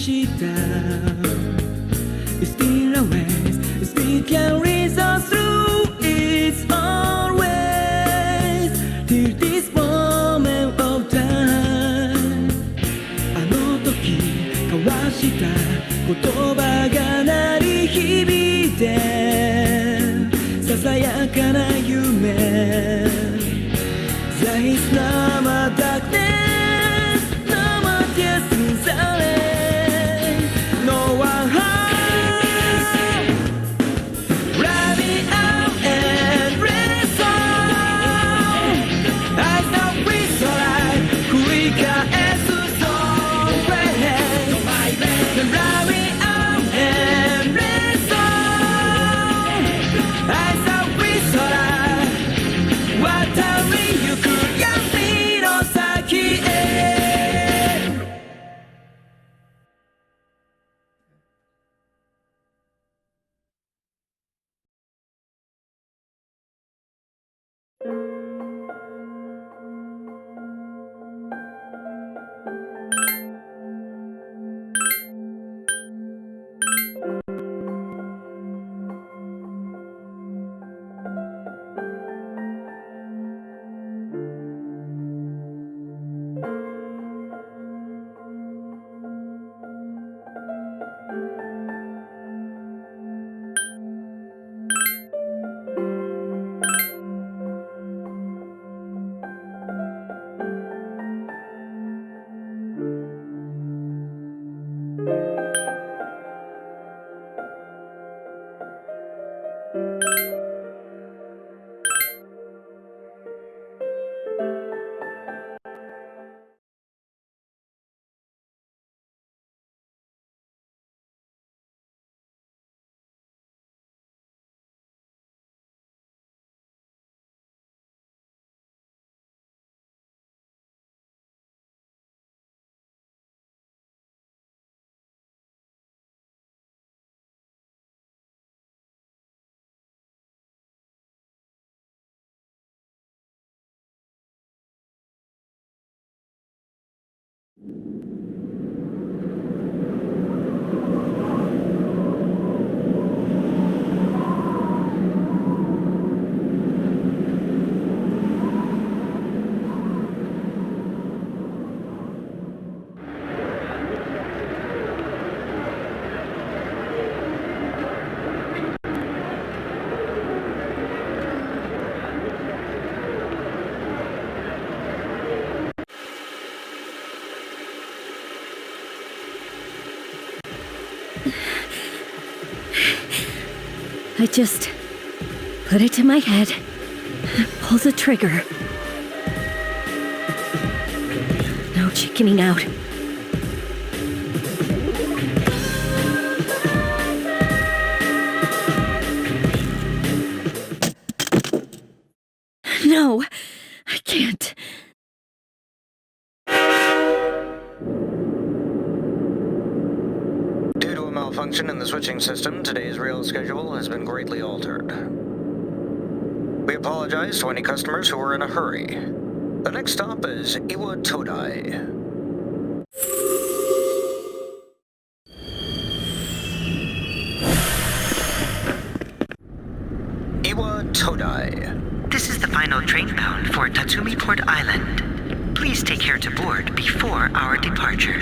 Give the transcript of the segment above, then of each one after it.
した It's been a ways We can reason through It's always Till this moment of time あの時交わした言葉が鳴り響いてささやかな夢 There is no more darkness No more tears in silence No one home Ride me out and rest on I know it's alright 繰り返す song praise Ride me out and rest on I know it's alright 渡りゆく闇の先へ I just put it to my head, pull the trigger. No chickening out. No, I can't. Due to a malfunction in the switching system, today's rail schedule has been greatly altered. We apologize to any customers who are in a hurry. The next stop is Iwa Todai. Iwa Todai. This is the final train bound for Tatsumi Port Island. Please take care to board before our departure.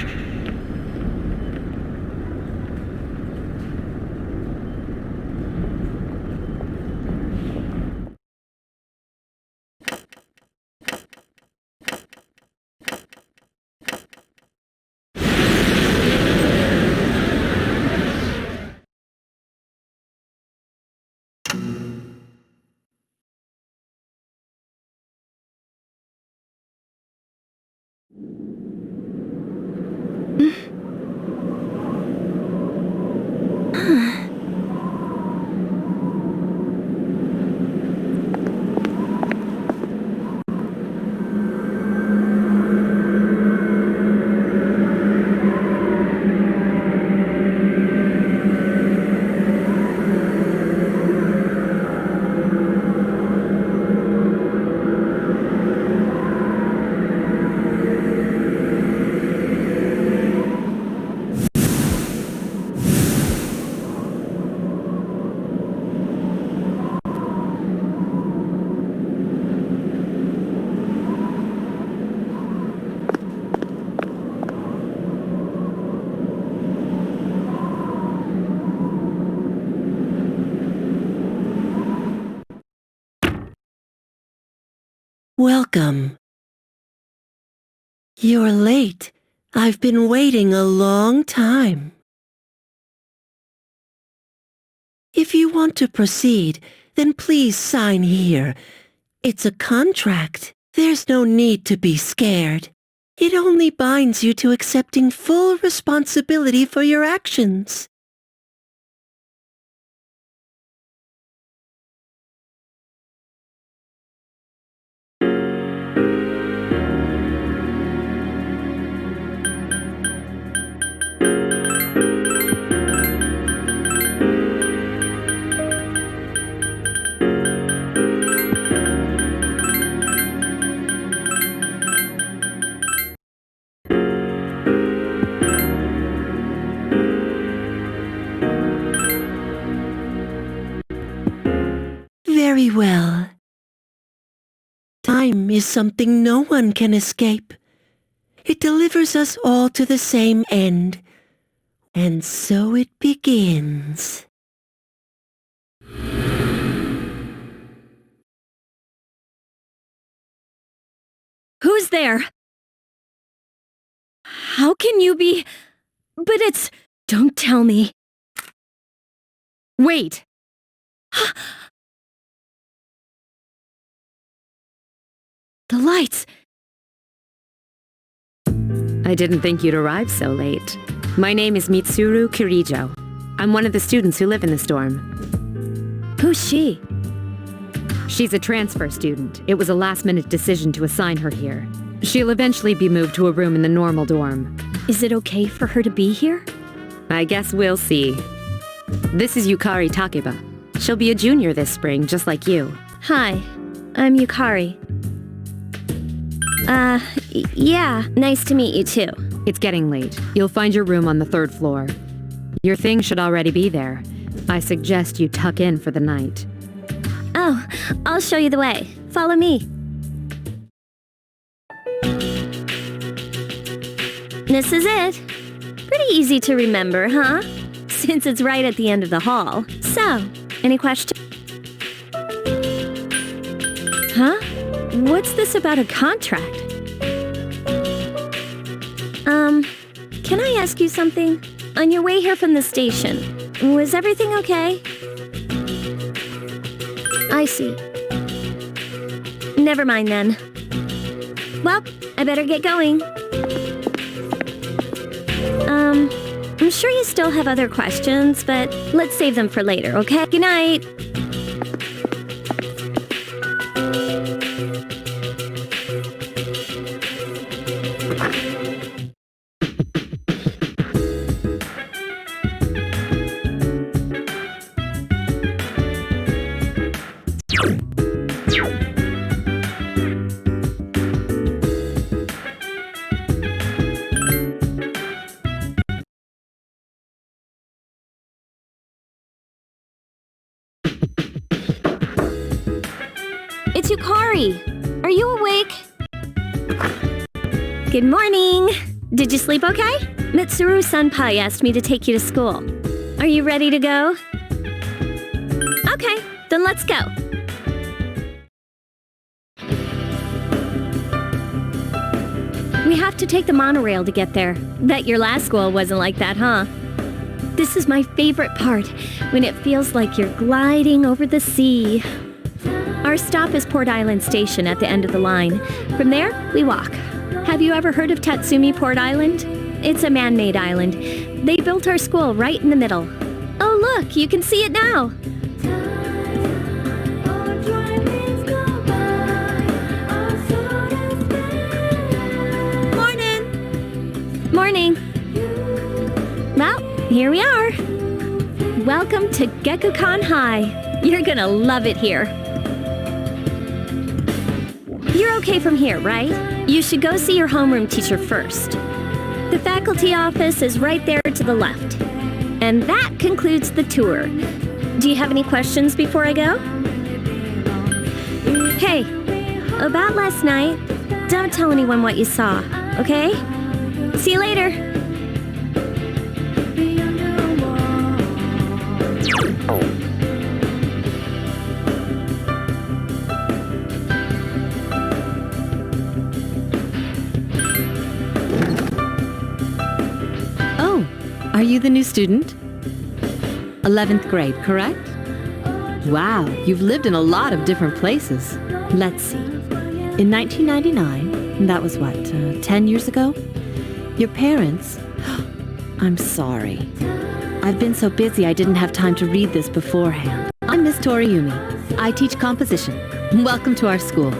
Welcome. You're late. I've been waiting a long time. If you want to proceed, then please sign here. It's a contract. There's no need to be scared. It only binds you to accepting full responsibility for your actions. Very well. Time is something no one can escape. It delivers us all to the same end. And so it begins. Who's there? How can you be... But it's... Don't tell me. Wait. The lights. I didn't think you'd arrive so late. My name is Mitsuru Kirijo. I'm one of the students who live in this dorm. Who's she? She's a transfer student. It was a last-minute decision to assign her here. She'll eventually be moved to a room in the normal dorm. Is it okay for her to be here? I guess we'll see. This is Yukari Takeba. She'll be a junior this spring, just like you. Hi, I'm Yukari. Yeah, nice to meet you too. It's getting late. You'll find your room on the 3rd floor. Your things should already be there. I suggest you tuck in for the night. Oh, I'll show you the way. Follow me. This is it. Pretty easy to remember, huh? Since it's right at the end of the hall. So, any questions? Huh? What's this about a contract? Can I ask you something? On your way here from the station, was everything okay? I see. Never mind then. Well, I better get going. I'm sure you still have other questions, but let's save them for later, okay? Good night. It's Yukari. Are you awake? Good morning. Did you sleep okay? Mitsuru-senpai asked me to take you to school. Are you ready to go? Okay, then let's go. We have to take the monorail to get there. Bet your last school wasn't like that, huh? This is my favorite part, when it feels like you're gliding over the sea. Our stop is Port Island Station at the end of the line. From there, we walk. Have you ever heard of Tatsumi Port Island? It's a man-made island. They built our school right in the middle. Oh look, you can see it now! Morning! Morning! Well, here we are. Welcome to Gekukan High. You're gonna love it here. You're okay from here, right? You should go see your homeroom teacher first. The faculty office is right there to the left. And that concludes the tour. Do you have any questions before I go? Hey, about last night, don't tell anyone what you saw, okay? See you later. Are you the new student? 11th grade, correct? Wow, you've lived in a lot of different places. Let's see. In 1999, that was what, 10 years ago? Your parents... I'm sorry. I've been so busy I didn't have time to read this beforehand. I'm Miss Toriumi. I teach composition. Welcome to our school.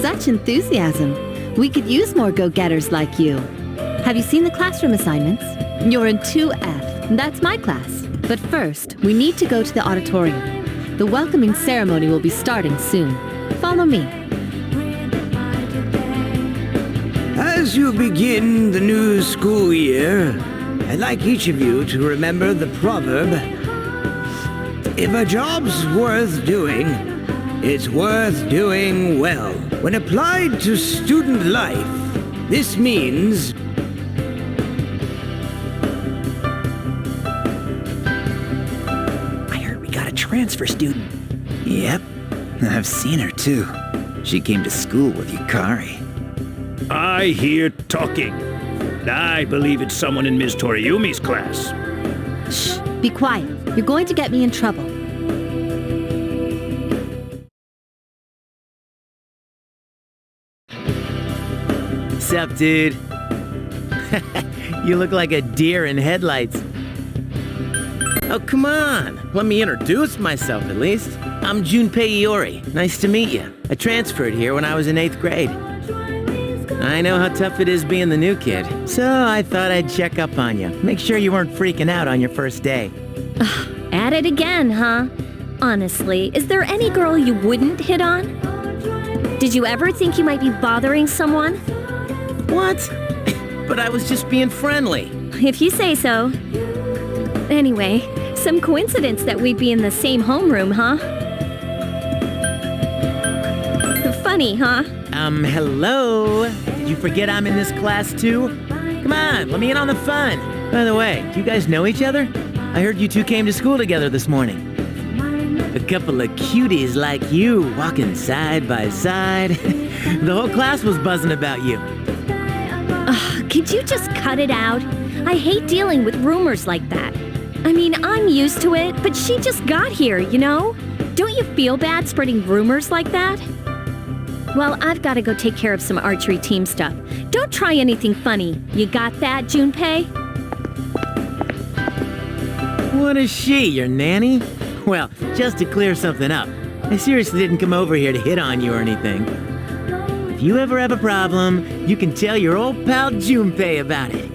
Such enthusiasm. We could use more go-getters like you. Have you seen the classroom assignments? You're in 2F. That's my class. But first, we need to go to the auditorium. The welcoming ceremony will be starting soon. Follow me. As you begin the new school year, I'd like each of you to remember the proverb, if a job's worth doing, it's worth doing well. When applied to student life, this means... I heard we got a transfer student. Yep, I've seen her too. She came to school with Yukari. I hear talking. I believe it's someone in Ms. Toriumi's class. Shh, be quiet. You're going to get me in trouble. Sup, dude? You look like a deer in headlights. Oh, come on. Let me introduce myself, at least. I'm Junpei Iori. Nice to meet you. I transferred here when I was in 8th grade. I know how tough it is being the new kid, so I thought I'd check up on you. Make sure you weren't freaking out on your first day. At it again, huh? Honestly, is there any girl you wouldn't hit on? Did you ever think you might be bothering someone? What? But I was just being friendly. If you say so. Anyway, some coincidence that we'd be in the same homeroom, huh? Funny, huh? Hello? Did you forget I'm in this class too? Come on, let me in on the fun. By the way, do you guys know each other? I heard you two came to school together this morning. A couple of cuties like you walking side by side. The whole class was buzzing about you. Could you just cut it out? I hate dealing with rumors like that. I mean, I'm used to it, but she just got here, you know? Don't you feel bad spreading rumors like that? Well, I've got to go take care of some archery team stuff. Don't try anything funny. You got that, Junpei? What is she, your nanny? Well, just to clear something up, I seriously didn't come over here to hit on you or anything. If you ever have a problem, you can tell your old pal Junpei about it.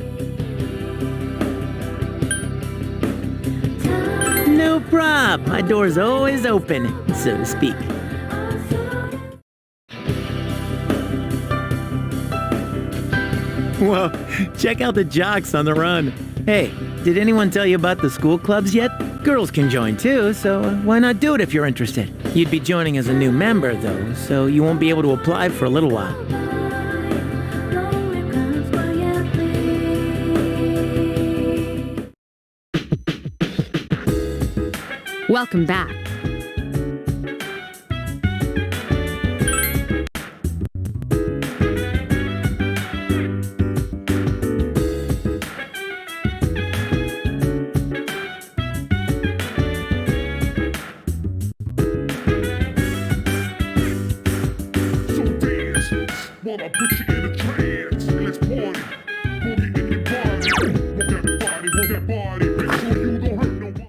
No prob. My door's always open, so to speak. Whoa, check out the jocks on the run. Hey, did anyone tell you about the school clubs yet? Girls can join too, so why not do it if you're interested? You'd be joining as a new member though, so you won't be able to apply for a little while. Welcome back. Wanna put you in a trance, let's party. Boogie in your body, want that body, make sure you don't hurt nobody.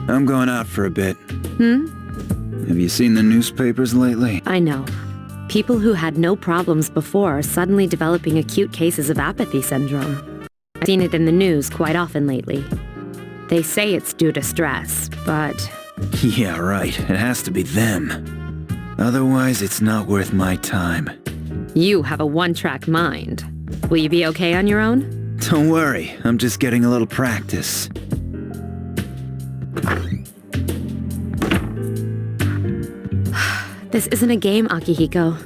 I'm going out for a bit. Have you seen the newspapers lately? I know. People who had no problems before are suddenly developing acute cases of apathy syndrome. I've seen it in the news quite often lately. They say it's due to stress, but... Yeah, right. It has to be them. Otherwise, it's not worth my time. You have a one-track mind. Will you be okay on your own? Don't worry, I'm just getting a little practice. This isn't a game, Akihiko.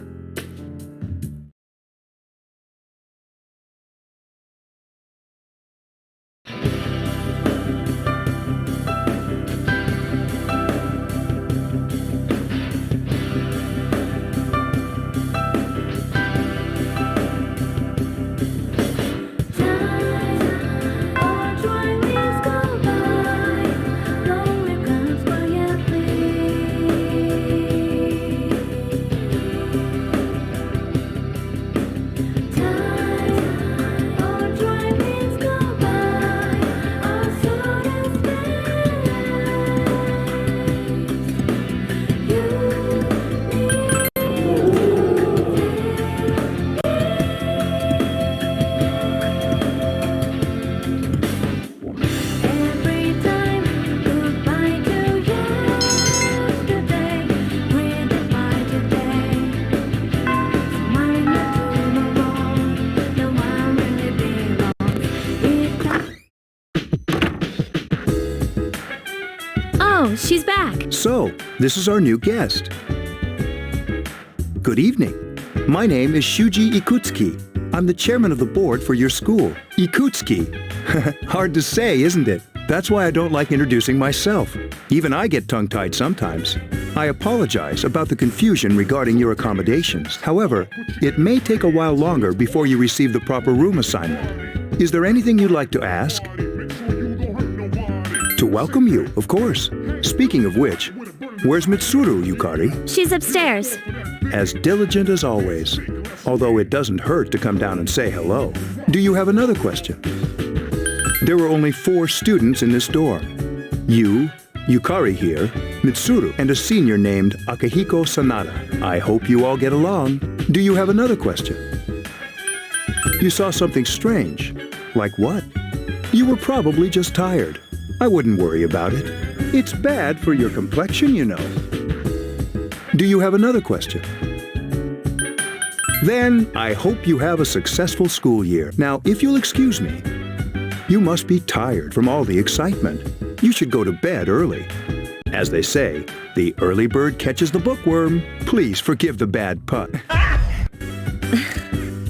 Oh, she's back. So, this is our new guest. Good evening. My name is Shuji Ikutsuki. I'm the chairman of the board for your school. Ikutsuki. Hard to say, isn't it? That's why I don't like introducing myself. Even I get tongue-tied sometimes. I apologize about the confusion regarding your accommodations. However, it may take a while longer before you receive the proper room assignment. Is there anything you'd like to ask? To welcome you, of course. Speaking of which, where's Mitsuru, Yukari? She's upstairs. As diligent as always. Although it doesn't hurt to come down and say hello. Do you have another question? There were only 4 students in this dorm. You, Yukari here, Mitsuru, and a senior named Akihiko Sanada. I hope you all get along. Do you have another question? You saw something strange. Like what? You were probably just tired. I wouldn't worry about it. It's bad for your complexion, you know. Do you have another question? Then, I hope you have a successful school year. Now, if you'll excuse me, you must be tired from all the excitement. You should go to bed early. As they say, the early bird catches the bookworm. Please forgive the bad pun.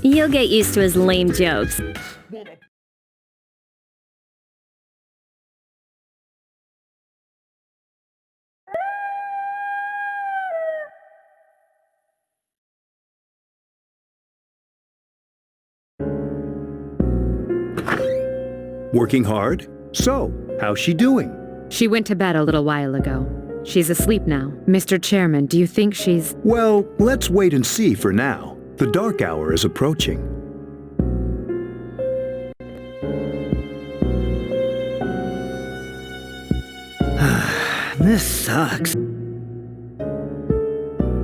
You'll get used to his lame jokes. Working hard? So, how's she doing? She went to bed a little while ago. She's asleep now. Mr. Chairman, do you think she's... Well, let's wait and see for now. The dark hour is approaching. This sucks.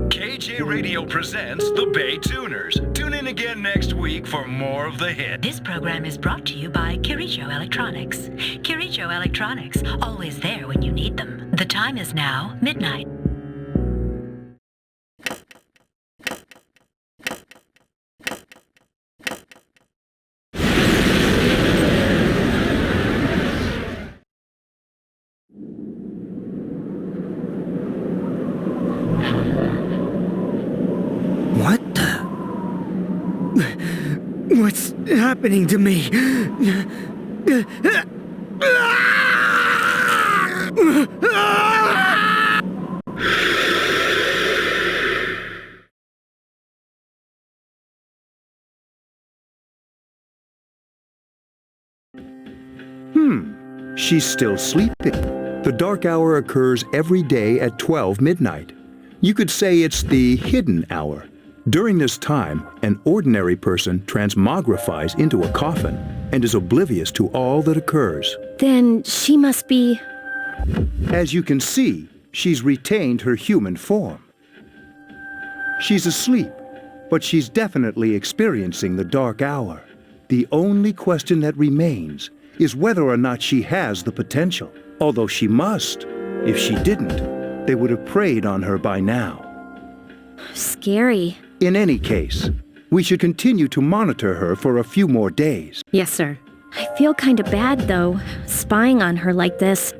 KJ Radio presents the Bay Tuners. Tune in again next week for more of the hit. This program is brought to you by Kirijo Electronics. Kirijo Electronics, always there when you need them. The time is now midnight. What the? What's happening to me? She's still sleeping. The dark hour occurs every day at 12 midnight. You could say it's the hidden hour. During this time, an ordinary person transmogrifies into a coffin and is oblivious to all that occurs. Then she must be... As you can see, she's retained her human form. She's asleep, but she's definitely experiencing the dark hour. The only question that remains is whether or not she has the potential, although she must. If she didn't, they would have preyed on her by now. Scary. In any case, we should continue to monitor her for a few more days. Yes, sir. I feel kind of bad, though, spying on her like this.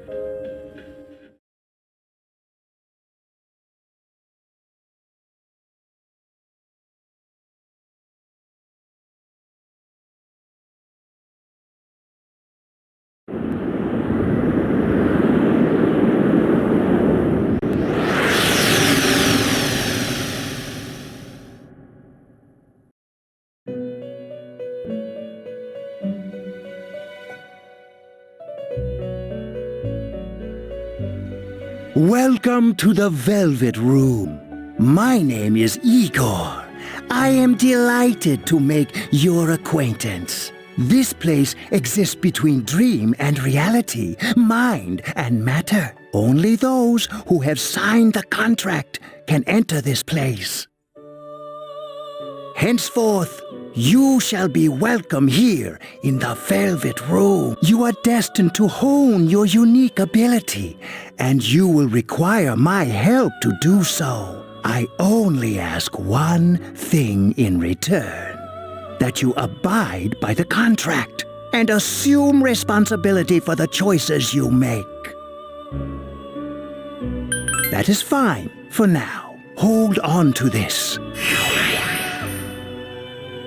Welcome to the Velvet Room. My name is Igor. I am delighted to make your acquaintance. This place exists between dream and reality, mind and matter. Only those who have signed the contract can enter this place. Henceforth, you shall be welcome here in the Velvet Room. You are destined to hone your unique ability, and you will require my help to do so. I only ask one thing in return: that you abide by the contract and assume responsibility for the choices you make. That is fine for now. Hold on to this.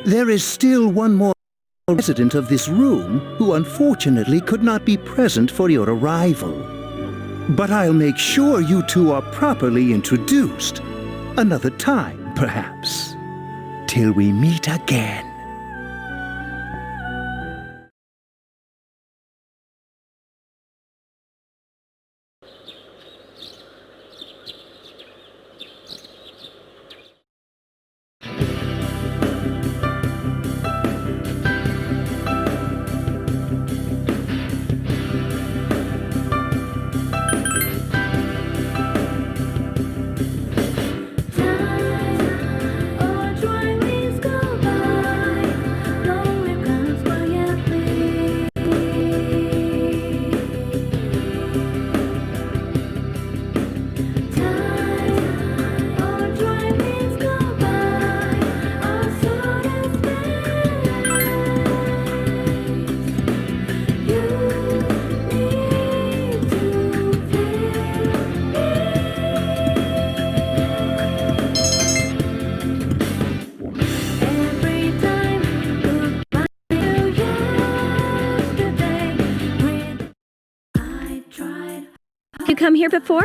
There is still one more resident of this room who unfortunately could not be present for your arrival. But I'll make sure you two are properly introduced. Another time, perhaps. Till we meet again. You come here before?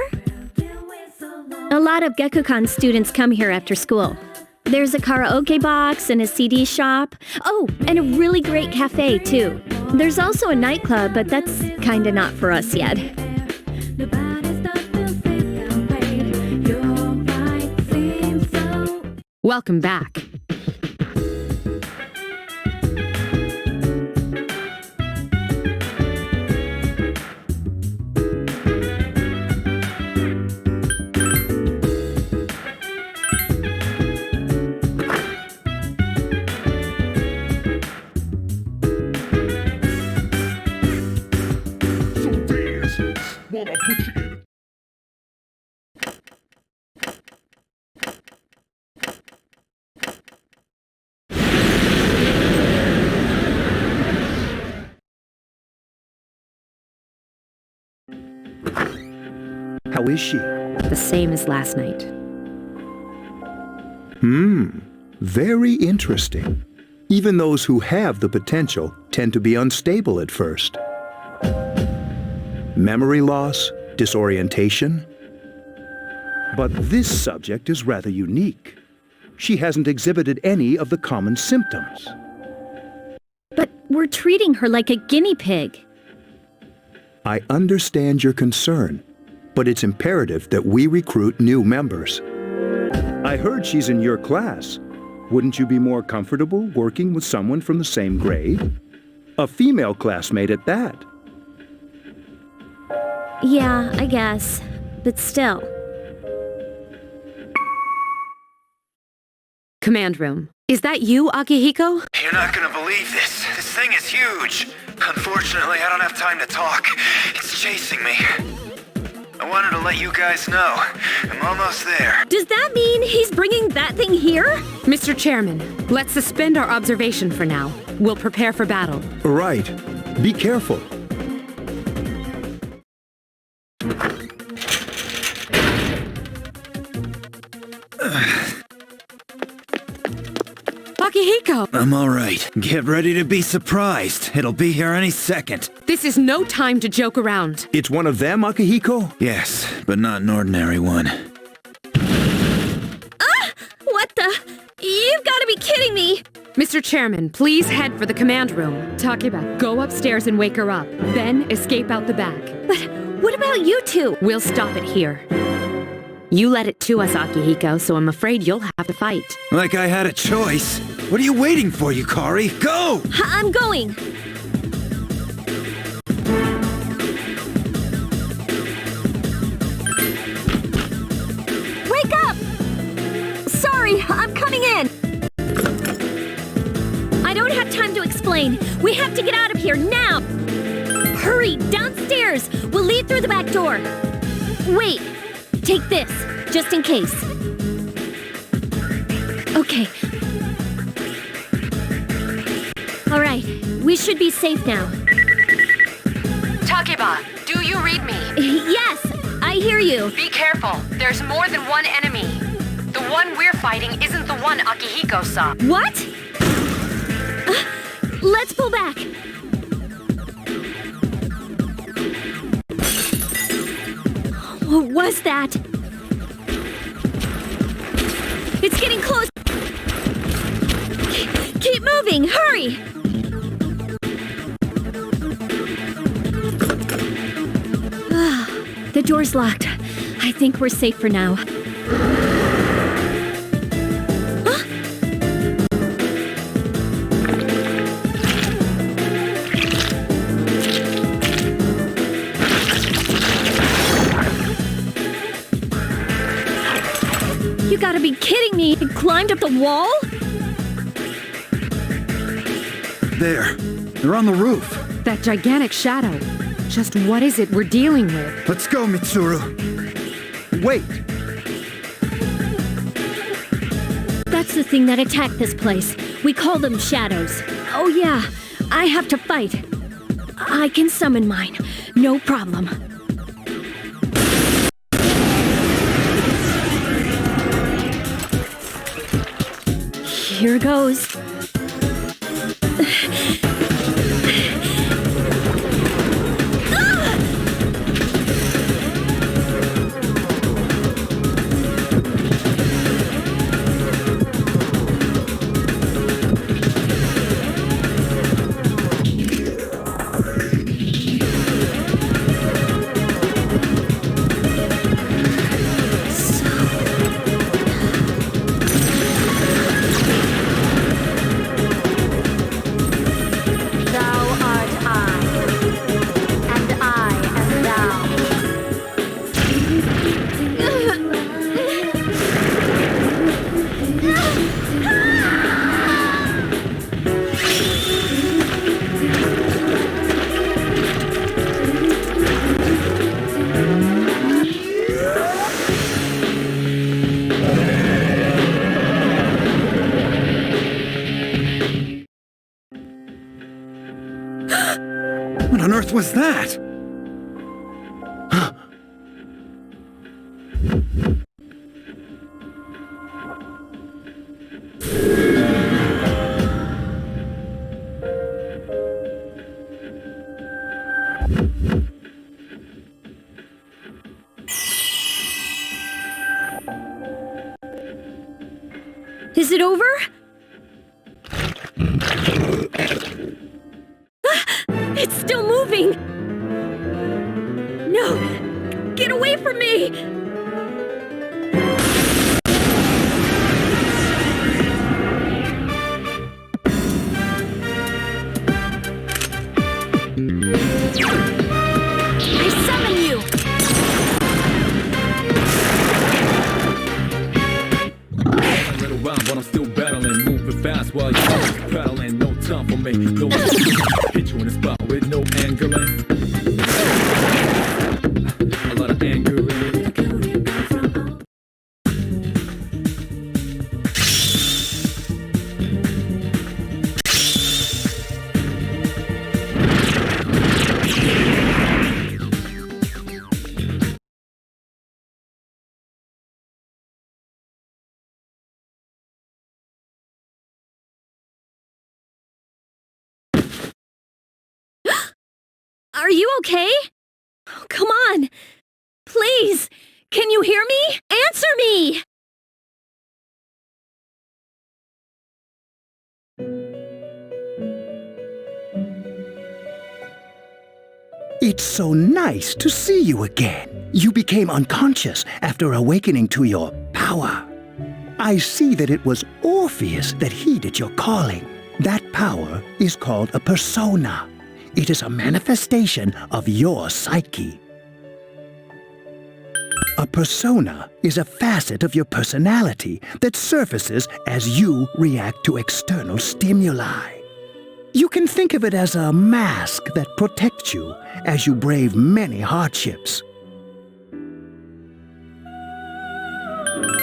A lot of Gekukon students come here after school. There's a karaoke box and a CD shop. Oh, and a really great cafe, too. There's also a nightclub, but that's kinda not for us yet. Welcome back. Wanna put you in How is she? The same as last night. Very interesting. Even those who have the potential tend to be unstable at first. Memory loss, disorientation. But this subject is rather unique. She hasn't exhibited any of the common symptoms. But we're treating her like a guinea pig. I understand your concern, but it's imperative that we recruit new members. I heard she's in your class. Wouldn't you be more comfortable working with someone from the same grade? A female classmate at that. Yeah, I guess. But still. Command room. Is that you, Akihiko? You're not gonna believe this. This thing is huge. Unfortunately, I don't have time to talk. It's chasing me. I wanted to let you guys know. I'm almost there. Does that mean he's bringing that thing here? Mr. Chairman, let's suspend our observation for now. We'll prepare for battle. Right. Be careful. Akihiko! I'm alright. Get ready to be surprised. It'll be here any second. This is no time to joke around. It's one of them, Akihiko? Yes, but not an ordinary one. What the? You've got to be kidding me! Mr. Chairman, please head for the command room. Takeba, go upstairs and wake her up. Then escape out the back. But what about you two? We'll stop it here. You led it to us, Akihiko, so I'm afraid you'll have to fight. Like I had a choice. What are you waiting for, Yukari? Go! I'm going! Wake up! Sorry, I'm coming in! I don't have time to explain. We have to get out of here now! Hurry, downstairs! We'll leave through the back door. Wait, take this, just in case. Okay. All right, we should be safe now. Takeba, do you read me? Yes, I hear you. Be careful. There's more than one enemy. The one we're fighting isn't the one Akihiko saw. What? Let's pull back. What was that? It's getting close. Keep moving, hurry! The door's locked. I think we're safe for now. You gotta be kidding me! It climbed up the wall? There. They're on the roof. That gigantic shadow. Just what is it we're dealing with? Let's go, Mitsuru. Wait. That's the thing that attacked this place. We call them shadows. Oh yeah, I have to fight. I can summon mine. No problem. Here goes. What on earth was that? Is it over? It's still moving! No! Get away from me! I summon you! But I'm still battling, moving fast while you're paddling. No time for me, no hit you in the spot with no angling. A lot of anger in it. Are you okay? Oh, come on! Please! Can you hear me? Answer me! It's so nice to see you again. You became unconscious after awakening to your power. I see that it was Orpheus that heeded your calling. That power is called a persona. It is a manifestation of your psyche. A persona is a facet of your personality that surfaces as you react to external stimuli. You can think of it as a mask that protects you as you brave many hardships.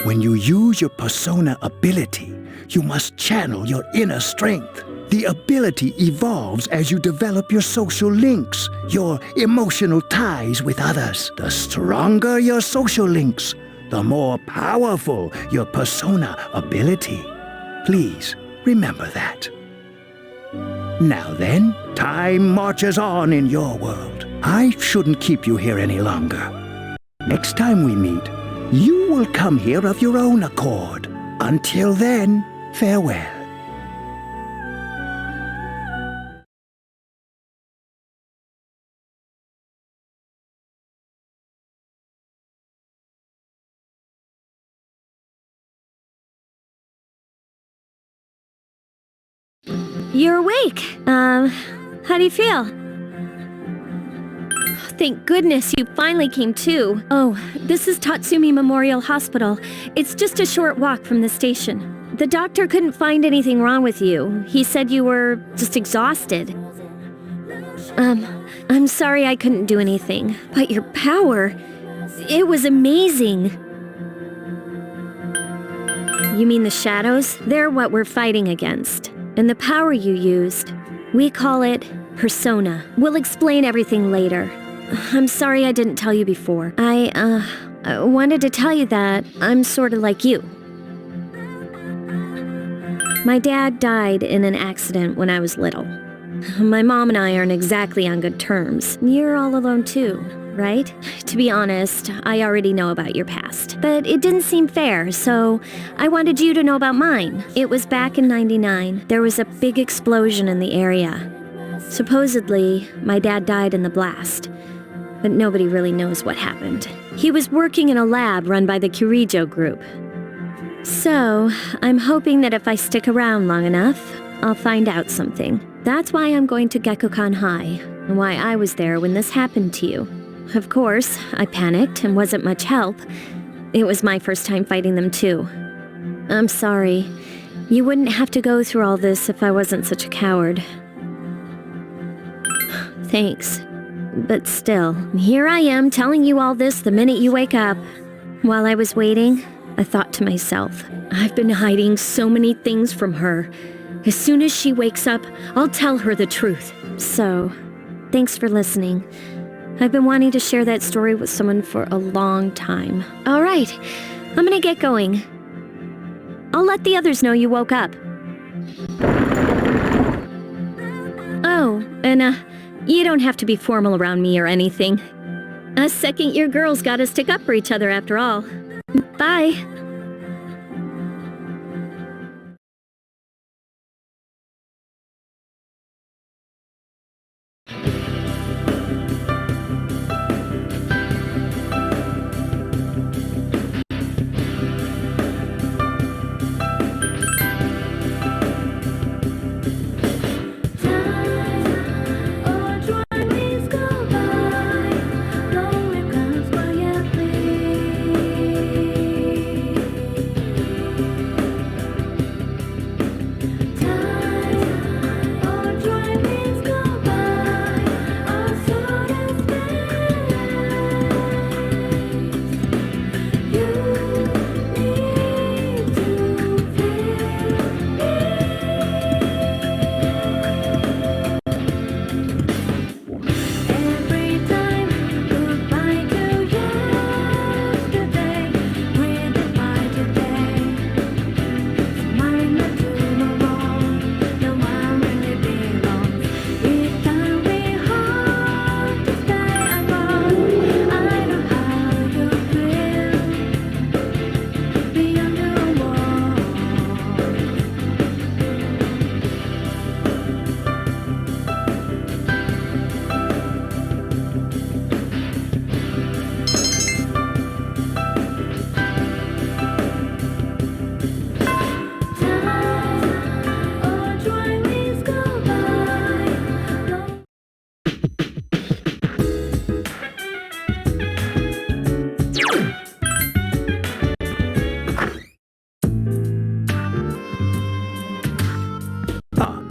When you use your persona ability, you must channel your inner strength. The ability evolves as you develop your social links, your emotional ties with others. The stronger your social links, the more powerful your persona ability. Please remember that. Now then, time marches on in your world. I shouldn't keep you here any longer. Next time we meet, you will come here of your own accord. Until then, farewell. You're awake. How do you feel? Thank goodness you finally came to. Oh, this is Tatsumi Memorial Hospital. It's just a short walk from the station. The doctor couldn't find anything wrong with you. He said you were just exhausted. I'm sorry I couldn't do anything, but your power, it was amazing. You mean the shadows? They're what we're fighting against. And the power you used, we call it persona. We'll explain everything later. I'm sorry I didn't tell you before. I wanted to tell you that I'm sort of like you. My dad died in an accident when I was little. My mom and I aren't exactly on good terms. You're all alone too, right? To be honest, I already know about your past. But it didn't seem fair, so I wanted you to know about mine. It was back in '99. There was a big explosion in the area. Supposedly, my dad died in the blast. But nobody really knows what happened. He was working in a lab run by the Kirijo group. So, I'm hoping that if I stick around long enough, I'll find out something. That's why I'm going to Gekkokan High, and why I was there when this happened to you. Of course, I panicked and wasn't much help. It was my first time fighting them too. I'm sorry. You wouldn't have to go through all this if I wasn't such a coward. Thanks. But still, here I am telling you all this the minute you wake up. While I was waiting, I thought to myself, I've been hiding so many things from her. As soon as she wakes up, I'll tell her the truth. So, thanks for listening. I've been wanting to share that story with someone for a long time. All right, I'm gonna get going. I'll let the others know you woke up. Oh, and you don't have to be formal around me or anything. Us second-year girls gotta stick up for each other after all. Bye.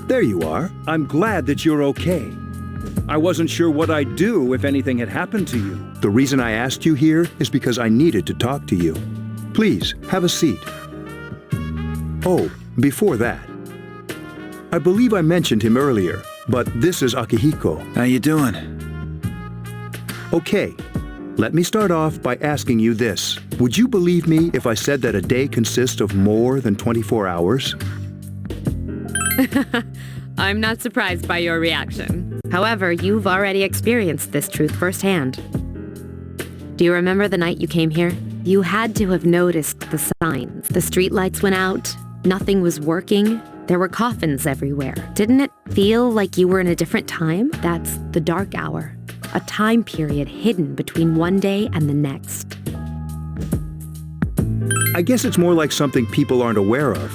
There you are. I'm glad that you're okay. I wasn't sure what I'd do if anything had happened to you. The reason I asked you here is because I needed to talk to you. Please, have a seat. Oh, before that, I believe I mentioned him earlier, but this is Akihiko. How you doing? Okay, let me start off by asking you this. Would you believe me if I said that a day consists of more than 24 hours? I'm not surprised by your reaction. However, you've already experienced this truth firsthand. Do you remember the night you came here? You had to have noticed the signs. The streetlights went out, nothing was working, there were coffins everywhere. Didn't it feel like you were in a different time? That's the dark hour, a time period hidden between one day and the next. I guess it's more like something people aren't aware of.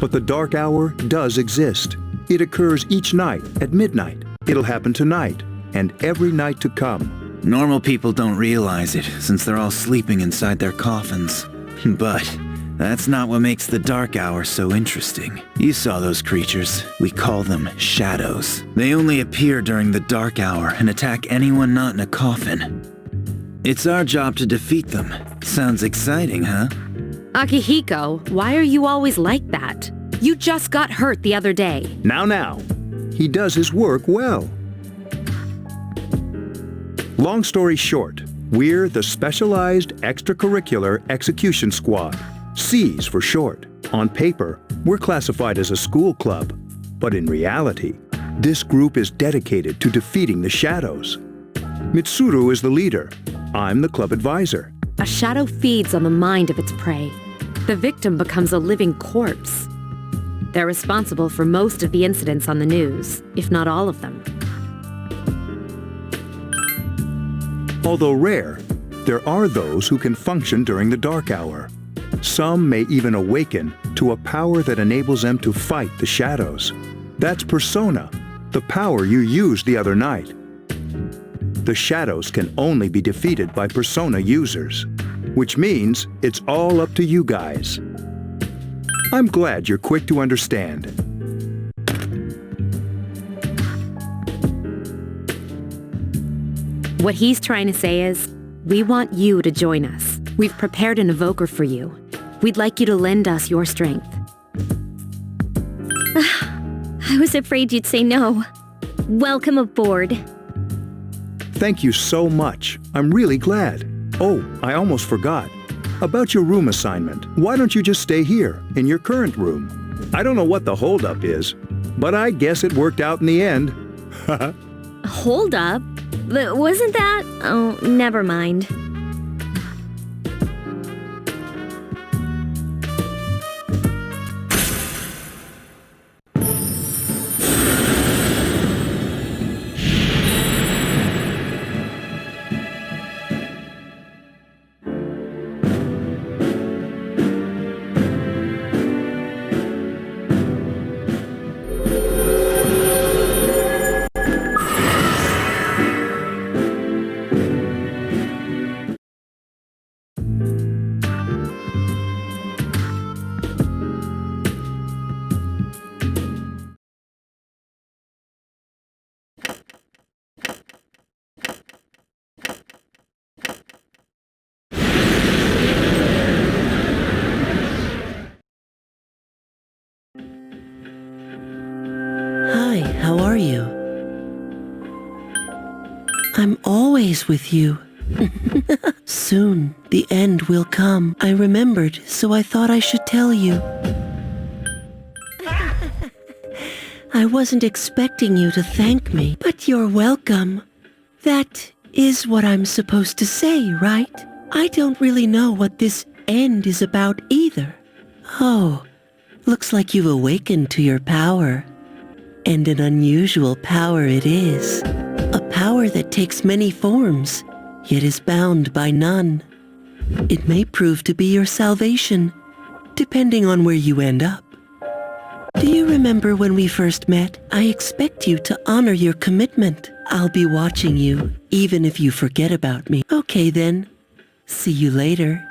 But the dark hour does exist. It occurs each night at midnight. It'll happen tonight and every night to come. Normal people don't realize it, since they're all sleeping inside their coffins. But that's not what makes the dark hour so interesting. You saw those creatures. We call them shadows. They only appear during the dark hour and attack anyone not in a coffin. It's our job to defeat them. Sounds exciting, huh? Akihiko, why are you always like that? You just got hurt the other day. Now. He does his work well. Long story short, we're the Specialized Extracurricular Execution Squad. C's for short. On paper, we're classified as a school club. But in reality, this group is dedicated to defeating the shadows. Mitsuru is the leader. I'm the club advisor. A shadow feeds on the mind of its prey. The victim becomes a living corpse. They're responsible for most of the incidents on the news, if not all of them. Although rare, there are those who can function during the dark hour. Some may even awaken to a power that enables them to fight the shadows. That's Persona, the power you used the other night. The shadows can only be defeated by Persona users, which means it's all up to you guys. I'm glad you're quick to understand. What he's trying to say is, we want you to join us. We've prepared an evoker for you. We'd like you to lend us your strength. I was afraid you'd say no. Welcome aboard. Thank you so much. I'm really glad. Oh, I almost forgot. About your room assignment, why don't you just stay here, in your current room? I don't know what the holdup is, but I guess it worked out in the end. Hold up? Wasn't that? Oh, never mind. Hi, how are you? I'm always with you. Soon, the end will come. I remembered, so I thought I should tell you. I wasn't expecting you to thank me, but you're welcome. That is what I'm supposed to say, right? I don't really know what this end is about either. Oh, looks like you've awakened to your power. And an unusual power it is. A power that takes many forms, yet is bound by none. It may prove to be your salvation, depending on where you end up. Do you remember when we first met? I expect you to honor your commitment. I'll be watching you, even if you forget about me. Okay then. See you later.